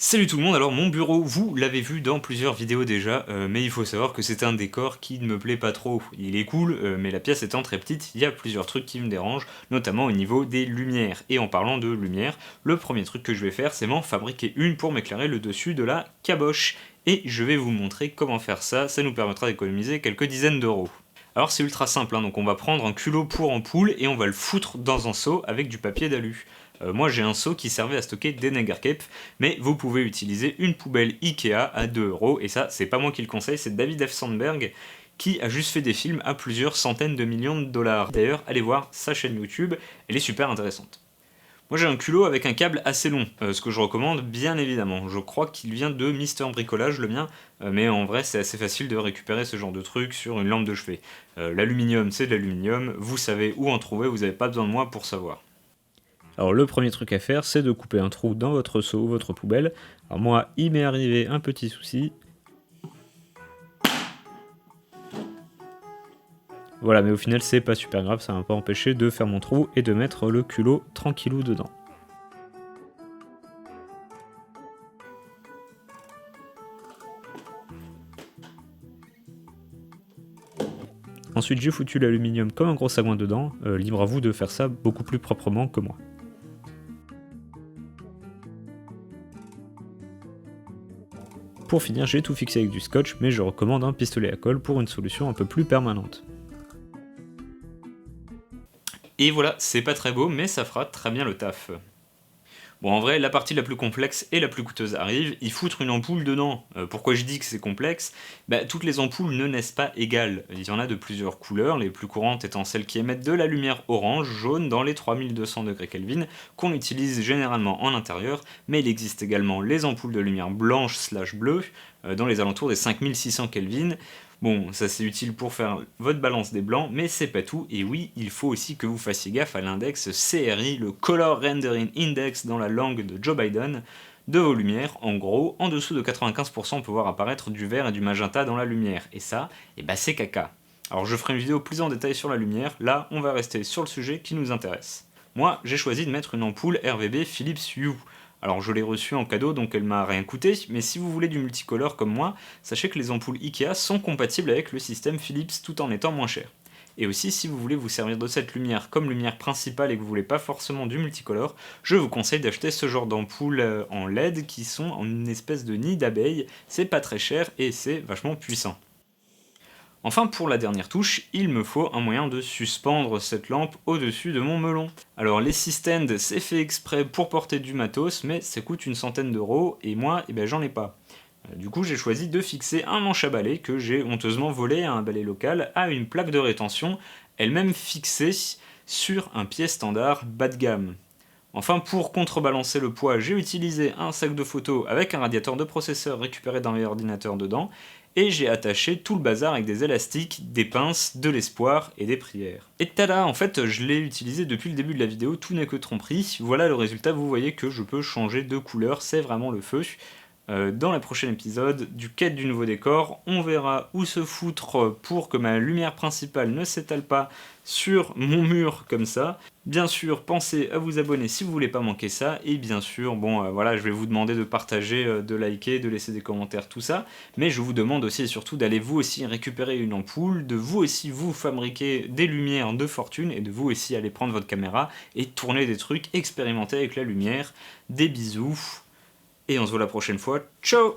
Salut tout le monde, alors mon bureau, vous l'avez vu dans plusieurs vidéos déjà, mais il faut savoir que c'est un décor qui ne me plaît pas trop. Il est cool, mais la pièce étant très petite, il y a plusieurs trucs qui me dérangent, notamment au niveau des lumières. Et en parlant de lumière, le premier truc que je vais faire, c'est m'en fabriquer une pour m'éclairer le dessus de la caboche. Et je vais vous montrer comment faire ça, ça nous permettra d'économiser quelques dizaines d'euros. Alors c'est ultra simple, donc on va prendre un culot pour ampoule et on va le foutre dans un seau avec du papier d'alu. Moi j'ai un seau qui servait à stocker des Negercapes, mais vous pouvez utiliser une poubelle Ikea à 2 € et ça c'est pas moi qui le conseille, c'est David F. Sandberg qui a juste fait des films à plusieurs centaines de millions de dollars. D'ailleurs allez voir sa chaîne YouTube, elle est super intéressante. Moi j'ai un culot avec un câble assez long, ce que je recommande bien évidemment. Je crois qu'il vient de Mister Bricolage le mien, mais en vrai c'est assez facile de récupérer ce genre de truc sur une lampe de chevet. L'aluminium c'est de l'aluminium, vous savez où en trouver, vous n'avez pas besoin de moi pour savoir. Alors le premier truc à faire, c'est de couper un trou dans votre seau ou votre poubelle. Alors moi, il m'est arrivé un petit souci. Voilà, mais au final, c'est pas super grave, ça m'a pas empêché de faire mon trou et de mettre le culot tranquillou dedans. Ensuite, j'ai foutu l'aluminium comme un gros sagouin dedans, libre à vous de faire ça beaucoup plus proprement que moi. Pour finir, j'ai tout fixé avec du scotch, mais je recommande un pistolet à colle pour une solution un peu plus permanente. Et voilà, c'est pas très beau, mais ça fera très bien le taf. Bon, en vrai, la partie la plus complexe et la plus coûteuse arrive, y foutre une ampoule dedans. Pourquoi je dis que c'est complexe? Toutes les ampoules ne naissent pas égales. Il y en a de plusieurs couleurs, les plus courantes étant celles qui émettent de la lumière orange, jaune dans les 3200 degrés Kelvin, qu'on utilise généralement en intérieur, mais il existe également les ampoules de lumière blanche/bleue, dans les alentours des 5600 Kelvin. Bon, ça c'est utile pour faire votre balance des blancs, mais c'est pas tout, et oui, il faut aussi que vous fassiez gaffe à l'index CRI, le Color Rendering Index dans la langue de Joe Biden, de vos lumières. En gros, en dessous de 95%, on peut voir apparaître du vert et du magenta dans la lumière, et ça, c'est caca. Alors je ferai une vidéo plus en détail sur la lumière, là on va rester sur le sujet qui nous intéresse. Moi, j'ai choisi de mettre une ampoule RVB Philips Hue. Alors je l'ai reçue en cadeau, donc elle m'a rien coûté, mais si vous voulez du multicolore comme moi, sachez que les ampoules Ikea sont compatibles avec le système Philips tout en étant moins cher. Et aussi, si vous voulez vous servir de cette lumière comme lumière principale et que vous voulez pas forcément du multicolore, je vous conseille d'acheter ce genre d'ampoules en LED qui sont en une espèce de nid d'abeille. C'est pas très cher et c'est vachement puissant. Enfin, pour la dernière touche, il me faut un moyen de suspendre cette lampe au-dessus de mon melon. Alors les Systand, c'est fait exprès pour porter du matos, mais ça coûte une centaine d'euros, et moi, j'en ai pas. Du coup, j'ai choisi de fixer un manche à balai que j'ai honteusement volé à un balai local à une plaque de rétention, elle-même fixée sur un pied standard bas de gamme. Enfin, pour contrebalancer le poids, j'ai utilisé un sac de photos avec un radiateur de processeur récupéré dans mes ordinateurs dedans, et j'ai attaché tout le bazar avec des élastiques, des pinces, de l'espoir et des prières. Et tada, en fait, je l'ai utilisé depuis le début de la vidéo, tout n'est que tromperie. Voilà le résultat, vous voyez que je peux changer de couleur, c'est vraiment le feu. Dans le prochain épisode du quête du nouveau décor, on verra où se foutre pour que ma lumière principale ne s'étale pas sur mon mur comme ça. Bien sûr, pensez à vous abonner si vous voulez pas manquer ça, et bien sûr, voilà, je vais vous demander de partager, de liker, de laisser des commentaires, tout ça, mais je vous demande aussi et surtout d'aller vous aussi récupérer une ampoule, de vous aussi vous fabriquer des lumières de fortune, et de vous aussi aller prendre votre caméra et tourner des trucs, expérimenter avec la lumière. Des bisous. Et on se voit la prochaine fois. Ciao!